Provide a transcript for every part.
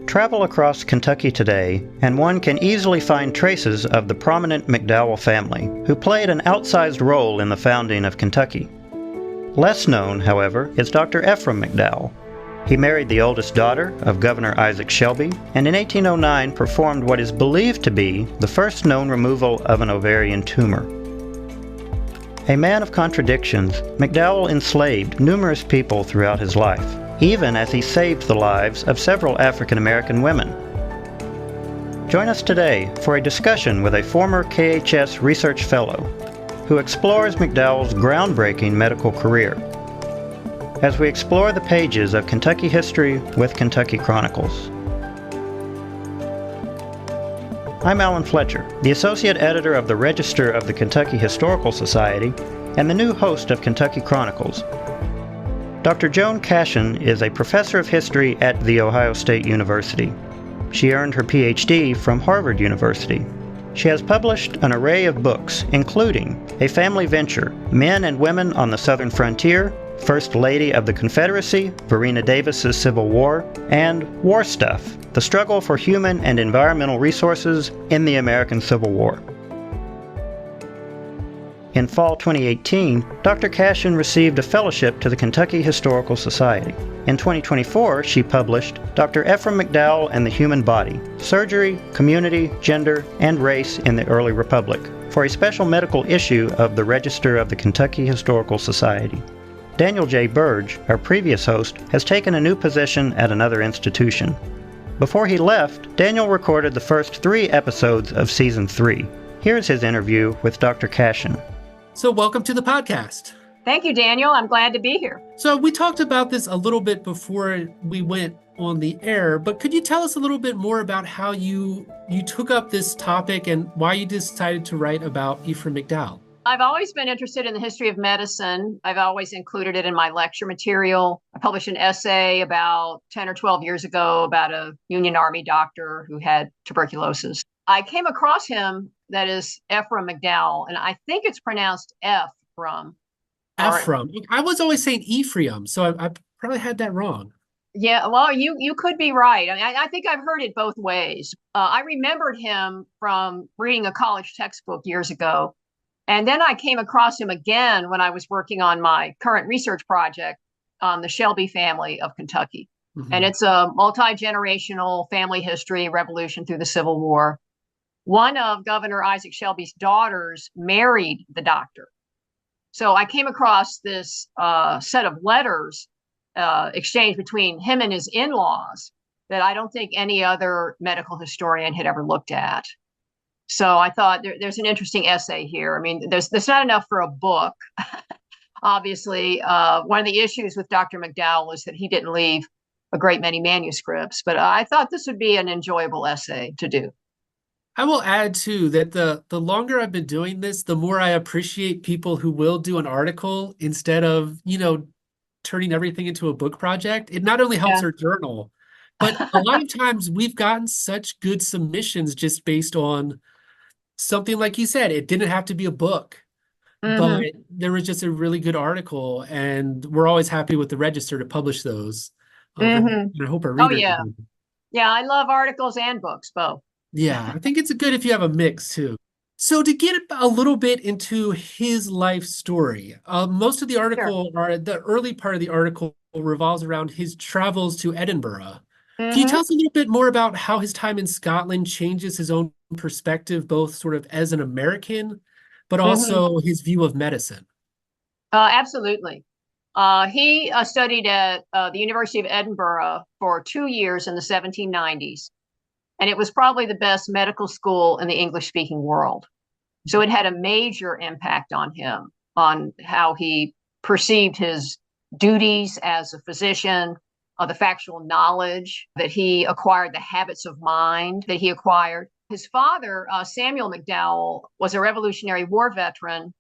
Travel across Kentucky today, and one can easily find traces of the prominent McDowell family, who played an outsized role in the founding of Kentucky. Less known, however, is Dr. Ephraim McDowell. He married the oldest daughter of Governor Isaac Shelby, and in 1809 performed what is believed to be the first known removal of an ovarian tumor. A man of contradictions, McDowell enslaved numerous people throughout his life, even as he saved the lives of several African American women. Join us today for a discussion with a former KHS research fellow who explores McDowell's groundbreaking medical career, as we explore the pages of Kentucky history with Kentucky Chronicles. I'm Alan Fletcher, the Associate Editor of the Register of the Kentucky Historical Society and the new host of Kentucky Chronicles. Dr. Joan Cashin is a professor of history at The Ohio State University. She earned her PhD from Harvard University. She has published an array of books, including A Family Venture, Men and Women on the Southern Frontier, First Lady of the Confederacy, Varina Davis's Civil War, and War Stuff, The Struggle for Human and Environmental Resources in the American Civil War. In fall 2018, Dr. Cashin received a fellowship to the Kentucky Historical Society. In 2024, she published Dr. Ephraim McDowell and the Human Body, Surgery, Community, Gender, and Race in the Early Republic, for a special medical issue of the Register of the Kentucky Historical Society. Daniel J. Burge, our previous host, has taken a new position at another institution. Before he left, Daniel recorded the first 3 episodes of Season 3. Here's his interview with Dr. Cashin. So welcome to the podcast. Thank you, Daniel. I'm glad to be here. So we talked about this a little bit before we went on the air, but could you tell us a little bit more about how you took up this topic and why you decided to write about Ephraim McDowell? I've always been interested in the history of medicine. I've always included it in my lecture material. I published an essay about 10 or 12 years ago about a Union Army doctor who had tuberculosis. I came across him, that is Ephraim McDowell, and I think it's pronounced Ephraim. Ephraim. I was always saying Ephraim, so I probably had that wrong. Yeah, well, you could be right. I think I've heard it both ways. I remembered him from reading a college textbook years ago. And then I came across him again when I was working on my current research project on the Shelby family of Kentucky. Mm-hmm. And it's a multi-generational family history, revolution through the Civil War. One of Governor Isaac Shelby's daughters married the doctor. So I came across this set of letters exchanged between him and his in-laws that I don't think any other medical historian had ever looked at. So I thought there's an interesting essay here. I mean, there's not enough for a book. Obviously, one of the issues with Dr. McDowell is that he didn't leave a great many manuscripts, but I thought this would be an enjoyable essay to do. I will add, too, that the longer I've been doing this, the more I appreciate people who will do an article instead of, turning everything into a book project. It not only helps our journal, but a lot of times we've gotten such good submissions just based on something like you said. It didn't have to be a book, but there was just a really good article, and we're always happy with the Register to publish those. And I hope our readers. Oh, yeah. Yeah, I love articles and books, both. Yeah, I think it's good if you have a mix, too. So to get a little bit into his life story, most of the article, or the early part of the article, revolves around his travels to Edinburgh. Can you tell us a little bit more about how his time in Scotland changes his own perspective, both sort of as an American, but also his view of medicine? Absolutely. He studied at the University of Edinburgh for 2 years in the 1790s, and it was probably the best medical school in the English-speaking world. So it had a major impact on him, on how he perceived his duties as a physician, the factual knowledge that he acquired, the habits of mind that he acquired. His father, Samuel McDowell, was a Revolutionary War veteran,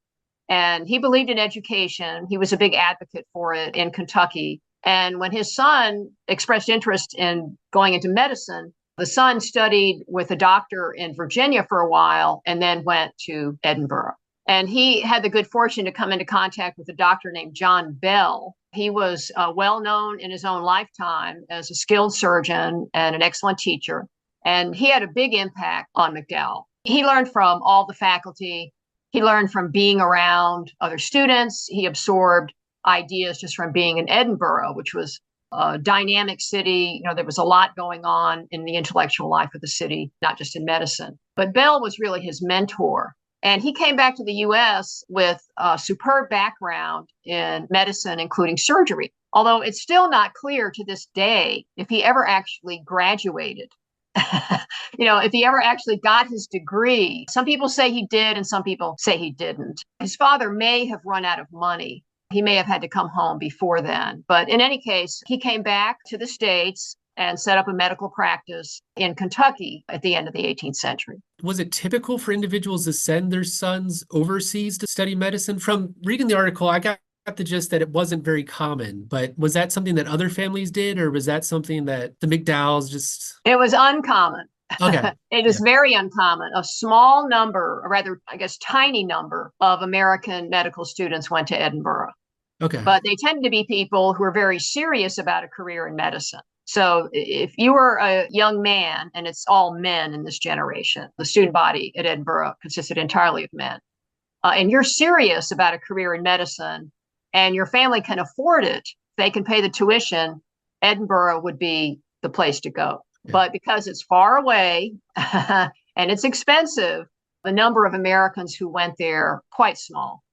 and he believed in education. He was a big advocate for it in Kentucky. And when his son expressed interest in going into medicine, the son studied with a doctor in Virginia for a while and then went to Edinburgh. And he had the good fortune to come into contact with a doctor named John Bell. He was well known in his own lifetime as a skilled surgeon and an excellent teacher. And he had a big impact on McDowell. He learned from all the faculty. He learned from being around other students. He absorbed ideas just from being in Edinburgh, which was a dynamic city. There was a lot going on in the intellectual life of the city, not just in medicine. But Bell was really his mentor. And he came back to the U.S. with a superb background in medicine, including surgery, although it's still not clear to this day if he ever actually graduated. If he ever actually got his degree. Some people say he did, and some people say he didn't. His father may have run out of money. He may have had to come home before then. But in any case, he came back to the States and set up a medical practice in Kentucky at the end of the 18th century. Was it typical for individuals to send their sons overseas to study medicine? From reading the article, I got the gist that it wasn't very common, but was that something that other families did, or was that something that the McDowells just... It was uncommon. Okay. It is very uncommon. A small number, or rather, I guess, tiny number of American medical students went to Edinburgh. Okay. But they tended to be people who were very serious about a career in medicine. So if you were a young man, and it's all men in this generation, the student body at Edinburgh consisted entirely of men, and you're serious about a career in medicine, and your family can afford it, they can pay the tuition, Edinburgh would be the place to go. Yeah. But because it's far away and it's expensive, the number of Americans who went there quite small.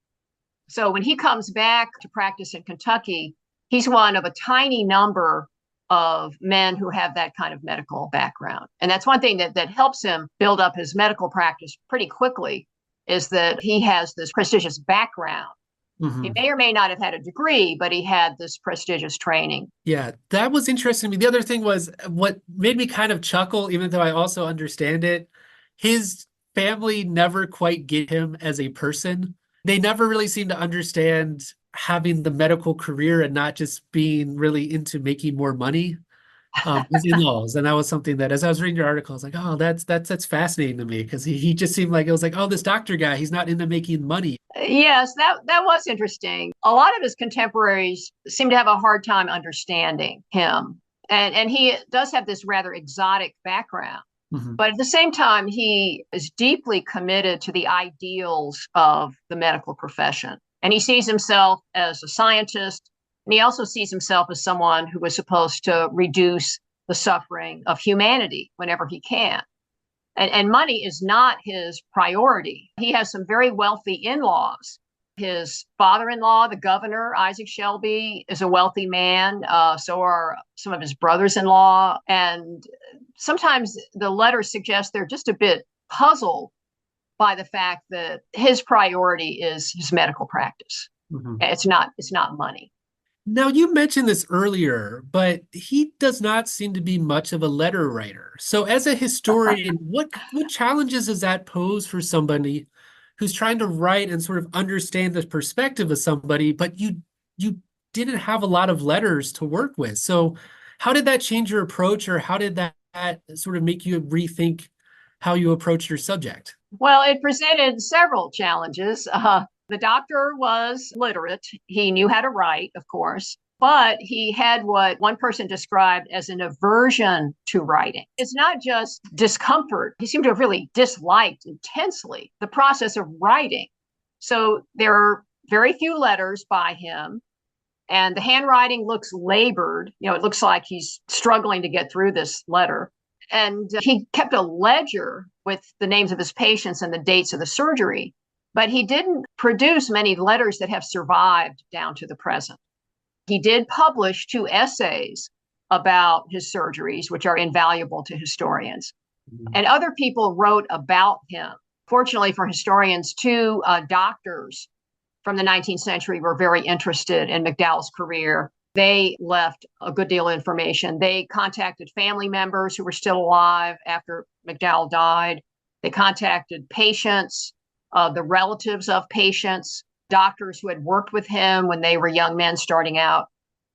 So when he comes back to practice in Kentucky, he's one of a tiny number of men who have that kind of medical background. And that's one thing that helps him build up his medical practice pretty quickly, is that he has this prestigious background. Mm-hmm. He may or may not have had a degree, but he had this prestigious training. Yeah, that was interesting to me. The other thing was what made me kind of chuckle, even though I also understand it, his family never quite get him as a person. They never really seem to understand having the medical career and not just being really into making more money. His in-laws. And that was something that, as I was reading your article, I was like, oh, that's fascinating to me, because he just seemed like, it was like, oh, this doctor guy, he's not into making money. Yes, that was interesting. A lot of his contemporaries seem to have a hard time understanding him. And he does have this rather exotic background. Mm-hmm. But at the same time, he is deeply committed to the ideals of the medical profession. And he sees himself as a scientist. And he also sees himself as someone who was supposed to reduce the suffering of humanity whenever he can. And money is not his priority. He has some very wealthy in-laws. His father-in-law, the governor, Isaac Shelby, is a wealthy man. So are some of his brothers-in-law. And sometimes the letters suggest they're just a bit puzzled by the fact that his priority is his medical practice. Mm-hmm. It's not money. Now, you mentioned this earlier, but he does not seem to be much of a letter writer. So as a historian, what challenges does that pose for somebody who's trying to write and sort of understand the perspective of somebody, but you didn't have a lot of letters to work with? So how did that change your approach, or how did that sort of make you rethink how you approach your subject? Well, it presented several challenges. The doctor was literate. He knew how to write, of course, but he had what one person described as an aversion to writing. It's not just discomfort. He seemed to have really disliked intensely the process of writing. So there are very few letters by him, and the handwriting looks labored. It looks like he's struggling to get through this letter. And he kept a ledger with the names of his patients and the dates of the surgery. But he didn't produce many letters that have survived down to the present. He did publish 2 essays about his surgeries, which are invaluable to historians. Mm-hmm. And other people wrote about him. Fortunately for historians, 2 doctors from the 19th century were very interested in McDowell's career. They left a good deal of information. They contacted family members who were still alive after McDowell died. They contacted patients, the relatives of patients, doctors who had worked with him when they were young men starting out.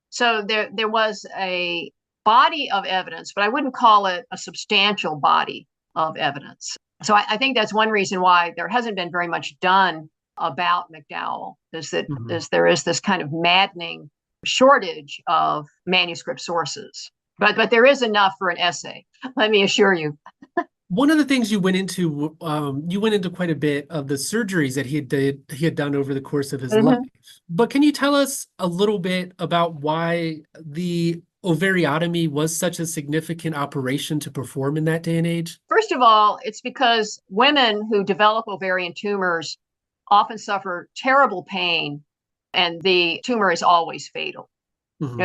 So there was a body of evidence, but I wouldn't call it a substantial body of evidence. So I think that's one reason why there hasn't been very much done about McDowell, is that mm-hmm. there is this kind of maddening shortage of manuscript sources. But there is enough for an essay, let me assure you. One of the things you went into quite a bit of the surgeries that he had done over the course of his life. But can you tell us a little bit about why the ovariotomy was such a significant operation to perform in that day and age? First of all, it's because women who develop ovarian tumors often suffer terrible pain, and the tumor is always fatal.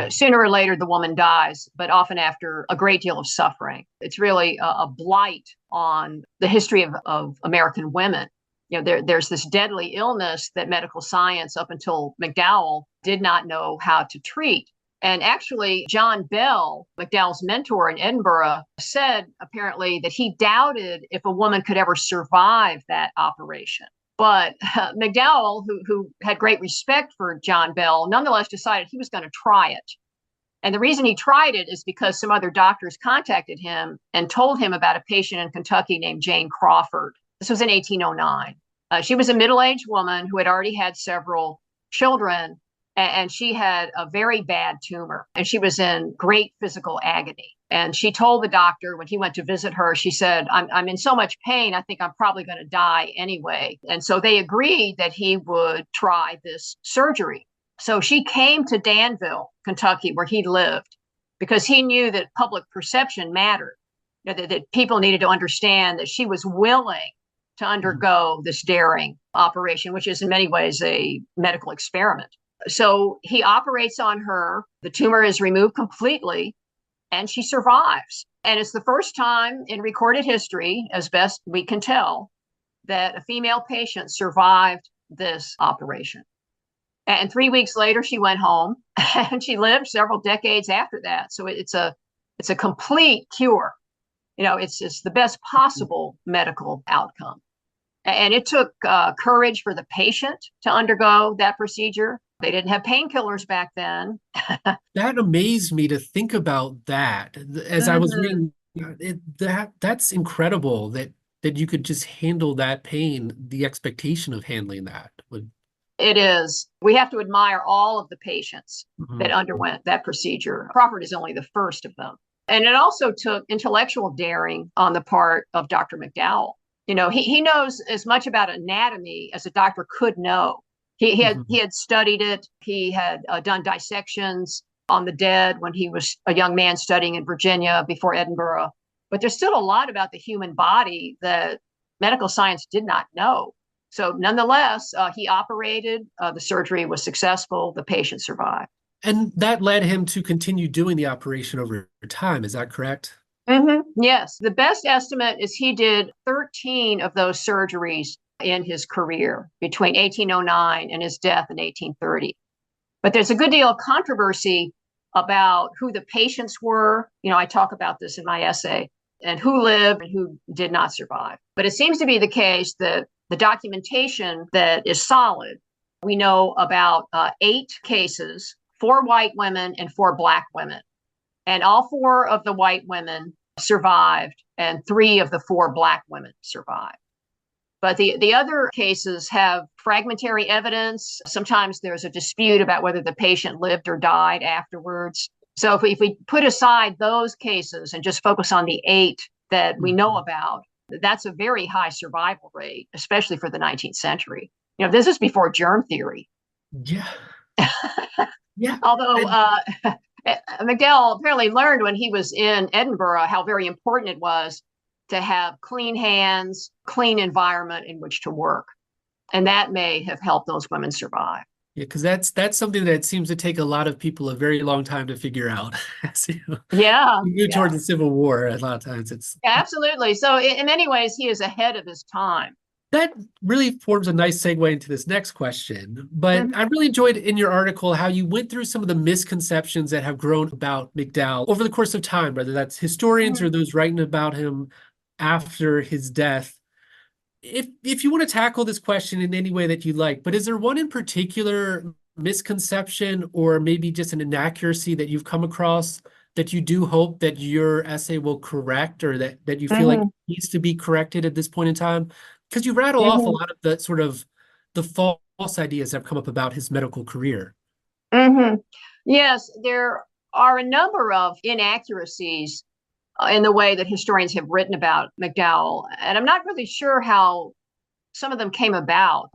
Sooner or later, the woman dies, but often after a great deal of suffering. It's really a blight on the history of American women. There's this deadly illness that medical science, up until McDowell, did not know how to treat. And actually, John Bell, McDowell's mentor in Edinburgh, said apparently that he doubted if a woman could ever survive that operation. But McDowell, who had great respect for John Bell, nonetheless decided he was going to try it. And the reason he tried it is because some other doctors contacted him and told him about a patient in Kentucky named Jane Crawford. This was in 1809. She was a middle-aged woman who had already had several children, and she had a very bad tumor, and she was in great physical agony. And she told the doctor when he went to visit her, she said, I'm in so much pain, I think I'm probably going to die anyway. And so they agreed that he would try this surgery. So she came to Danville, Kentucky, where he lived, because he knew that public perception mattered, that people needed to understand that she was willing to undergo this daring operation, which is in many ways a medical experiment. So he operates on her. The tumor is removed completely, and she survives. And it's the first time in recorded history, as best we can tell, that a female patient survived this operation. And 3 weeks later, she went home, and she lived several decades after that. So it's a complete cure. It's the best possible medical outcome. And it took courage for the patient to undergo that procedure. They didn't have painkillers back then. That amazed me to think about that. As I was reading that's incredible that you could just handle that pain, the expectation of handling that. It is. We have to admire all of the patients that underwent that procedure. Crawford is only the first of them. And it also took intellectual daring on the part of Dr. McDowell. He knows as much about anatomy as a doctor could know. He had studied it. He had done dissections on the dead when he was a young man studying in Virginia before Edinburgh. But there's still a lot about the human body that medical science did not know. So nonetheless, he operated. The surgery was successful. The patient survived. And that led him to continue doing the operation over time. Is that correct? Yes. The best estimate is he did 13 of those surgeries in his career between 1809 and his death in 1830. But there's a good deal of controversy about who the patients were. I talk about this in my essay, and who lived and who did not survive. But it seems to be the case that the documentation that is solid, we know about 8 cases, 4 white women and 4 black women. And all 4 of the white women survived, and 3 of the 4 black women survived. But the other cases have fragmentary evidence. Sometimes there's a dispute about whether the patient lived or died afterwards. So if we put aside those cases and just focus on the 8 that we know about, that's a very high survival rate, especially for the 19th century. This is before germ theory. Yeah. Yeah. Although McDowell apparently learned when he was in Edinburgh how very important it was to have clean hands, clean environment in which to work. And that may have helped those women survive. Yeah, because that's something that seems to take a lot of people a very long time to figure out. Towards the Civil War, a lot of times it's... Yeah, absolutely. So in many ways, he is ahead of his time. That really forms a nice segue into this next question. But I really enjoyed in your article how you went through some of the misconceptions that have grown about McDowell over the course of time, whether that's historians or those writing about him after his death. If you want to tackle this question in any way that you like, but is there one in particular misconception or maybe just an inaccuracy that you've come across that you do hope that your essay will correct, or that you feel like needs to be corrected at this point in time? Because you rattle off a lot of the sort of the false ideas that have come up about his medical career. Yes, there are a number of inaccuracies in the way that historians have written about McDowell. And I'm not really sure how some of them came about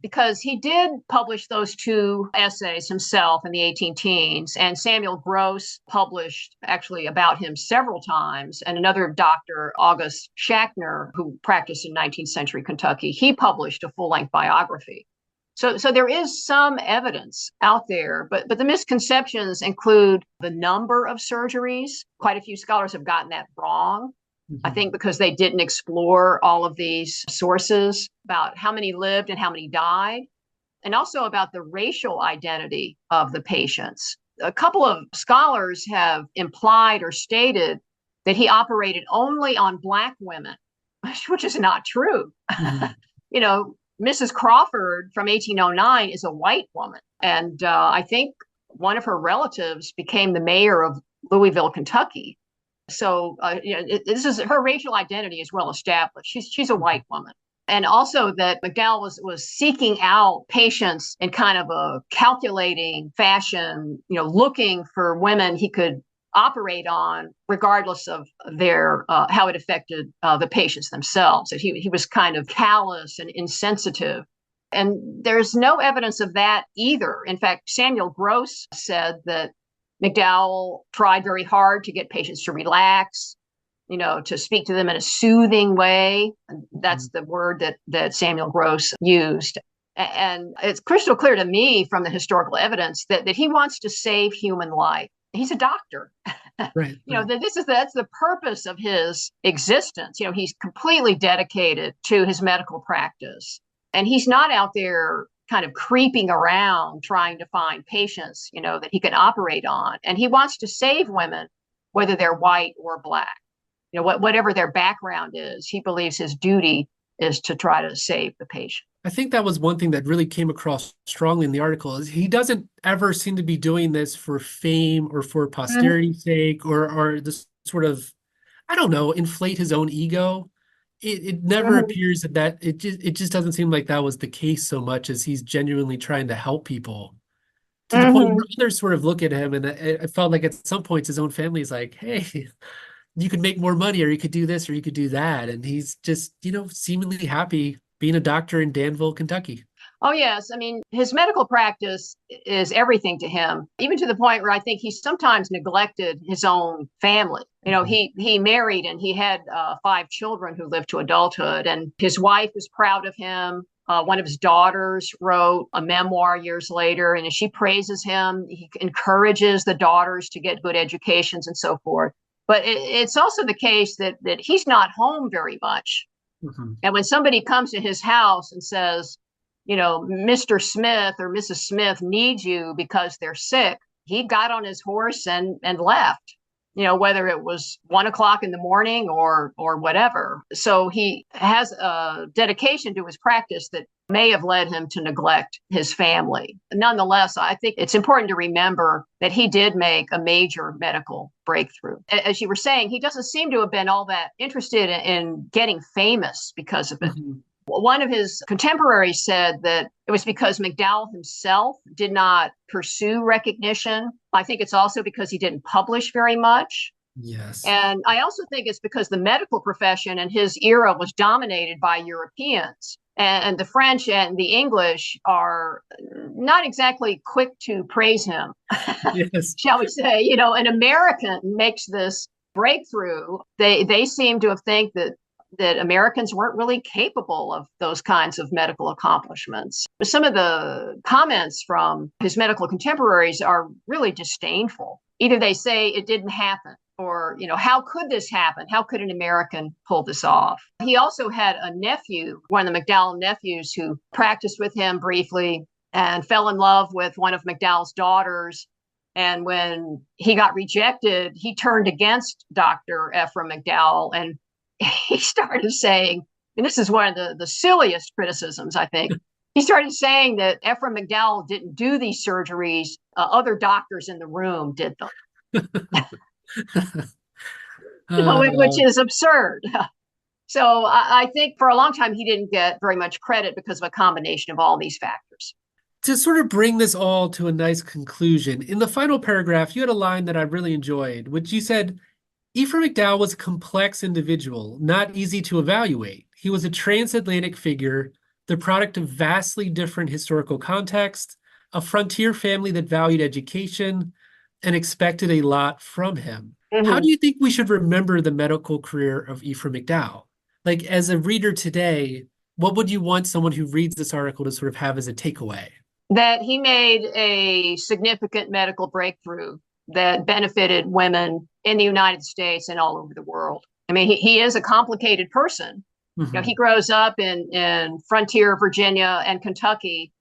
because he did publish those two essays himself in the 18 teens. And Samuel Gross published actually about him several times. And another doctor, August Schachner, who practiced in 19th century Kentucky, he published a full length biography. So there is some evidence out there, but the misconceptions include the number of surgeries. Quite a few scholars have gotten that wrong. I think because they didn't explore all of these sources about how many lived and how many died, and also about the racial identity of the patients. A couple of scholars have implied or stated that he operated only on Black women, which is not true. You know, Mrs. Crawford from 1809 is a white woman. And I think one of her relatives became the mayor of Louisville, Kentucky. So this is her racial identity is well established. She's a white woman. And also that McDowell was seeking out patients in kind of a calculating fashion, looking for women he could operate on, regardless of their how it affected the patients themselves. That he was kind of callous and insensitive. And there's no evidence of that either. In fact, Samuel Gross said that McDowell tried very hard to get patients to relax, to speak to them in a soothing way. And that's the word that Samuel Gross used. And it's crystal clear to me from the historical evidence that he wants to save human life. He's a doctor. Right. That's the purpose of his existence. He's completely dedicated to his medical practice. And he's not out there kind of creeping around trying to find patients, that he can operate on. And he wants to save women, whether they're white or Black. Whatever their background is, he believes his duty is to try to save the patient. I think that was one thing that really came across strongly in the article is he doesn't ever seem to be doing this for fame or for posterity's sake or this sort of, I don't know, inflate his own ego. It never appears that it just doesn't seem like that was the case so much as he's genuinely trying to help people to the point where others sort of look at him. And I felt like at some points his own family is like, hey, you could make more money or you could do this or you could do that. And he's just, seemingly happy being a doctor in Danville, Kentucky. Oh, yes. I mean, his medical practice is everything to him, even to the point where I think he sometimes neglected his own family. He married and he had 5 children who lived to adulthood, and his wife was proud of him. One of his daughters wrote a memoir years later, and she praises him. He encourages the daughters to get good educations and so forth. But it's also the case that he's not home very much. And when somebody comes to his house and says, Mr. Smith or Mrs. Smith needs you because they're sick, he got on his horse and left, whether it was 1 o'clock in the morning or whatever. So he has a dedication to his practice that may have led him to neglect his family. Nonetheless, I think it's important to remember that he did make a major medical breakthrough. As you were saying, he doesn't seem to have been all that interested in getting famous because of it. One of his contemporaries said that it was because McDowell himself did not pursue recognition. I think it's also because he didn't publish very much. Yes. And I also think it's because the medical profession in his era was dominated by Europeans. And the French and the English are not exactly quick to praise him, yes. Shall we say. An American makes this breakthrough. They seem to have think that Americans weren't really capable of those kinds of medical accomplishments. Some of the comments from his medical contemporaries are really disdainful. Either they say it didn't happen, or, how could this happen? How could an American pull this off? He also had a nephew, one of the McDowell nephews, who practiced with him briefly and fell in love with one of McDowell's daughters. And when he got rejected, he turned against Dr. Ephraim McDowell, and he started saying, and this is one of the silliest criticisms, I think, he started saying that Ephraim McDowell didn't do these surgeries. Other doctors in the room did them. Which is absurd. So I think for a long time, he didn't get very much credit because of a combination of all these factors. To sort of bring this all to a nice conclusion, in the final paragraph, you had a line that I really enjoyed, which you said, Ephraim McDowell was a complex individual, not easy to evaluate. He was a transatlantic figure, the product of vastly different historical contexts, a frontier family that valued education and expected a lot from him. How do you think we should remember the medical career of Ephraim McDowell? Like, as a reader today, what would you want someone who reads this article to sort of have as a takeaway? That he made a significant medical breakthrough that benefited women in the United States and all over the world. I mean, he is a complicated person. You know, he grows up in frontier Virginia and Kentucky,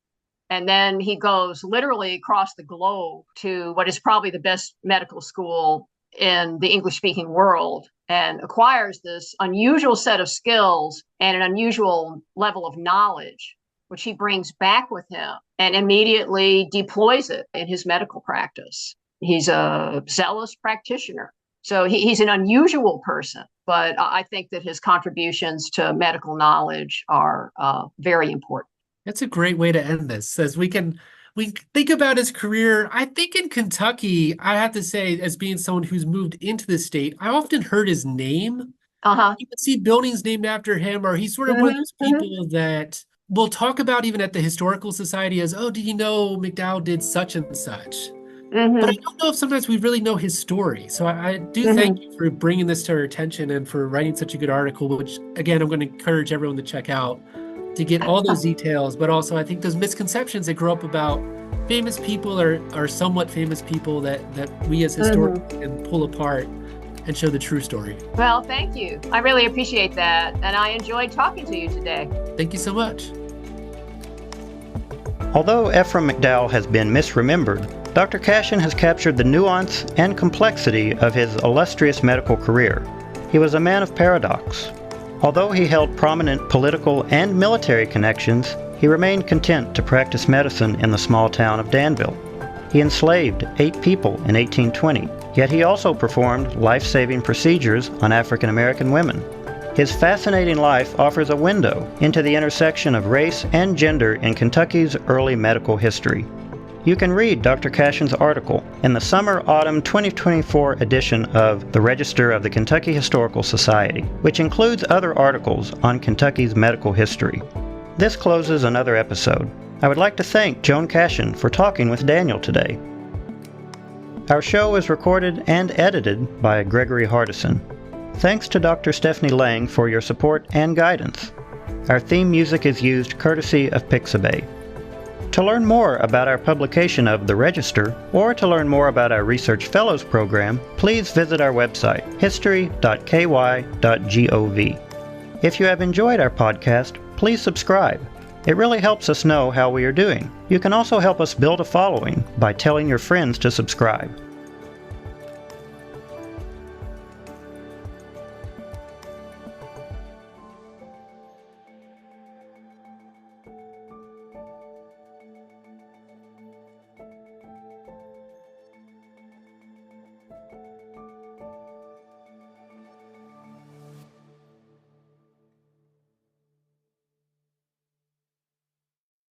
and then he goes literally across the globe to what is probably the best medical school in the English-speaking world, and acquires this unusual set of skills and an unusual level of knowledge, which he brings back with him and immediately deploys it in his medical practice. He's a zealous practitioner. So he's an unusual person, but I think that his contributions to medical knowledge are very important. That's a great way to end this, as we think about his career. I think in Kentucky, I have to say, as being someone who's moved into the state, I often heard his name. You can see buildings named after him, or he's sort of one of those people that we'll talk about even at the Historical Society as, oh, did you know McDowell did such and such? But I don't know if sometimes we really know his story. So I do thank you for bringing this to our attention and for writing such a good article, which, again, I'm going to encourage everyone to check out to get all those details. But also, I think those misconceptions that grow up about famous people are somewhat famous people that we as historians can pull apart and show the true story. Well, thank you. I really appreciate that. And I enjoyed talking to you today. Thank you so much. Although Ephraim McDowell has been misremembered, Dr. Cashin has captured the nuance and complexity of his illustrious medical career. He was a man of paradox. Although he held prominent political and military connections, he remained content to practice medicine in the small town of Danville. He enslaved 8 people in 1820, yet he also performed life-saving procedures on African American women. His fascinating life offers a window into the intersection of race and gender in Kentucky's early medical history. You can read Dr. Cashin's article in the summer-autumn 2024 edition of the Register of the Kentucky Historical Society, which includes other articles on Kentucky's medical history. This closes another episode. I would like to thank Joan Cashin for talking with Daniel today. Our show was recorded and edited by Gregory Hardison. Thanks to Dr. Stephanie Lang for your support and guidance. Our theme music is used courtesy of Pixabay. To learn more about our publication of The Register, or to learn more about our Research Fellows program, please visit our website, history.ky.gov. If you have enjoyed our podcast, please subscribe. It really helps us know how we are doing. You can also help us build a following by telling your friends to subscribe.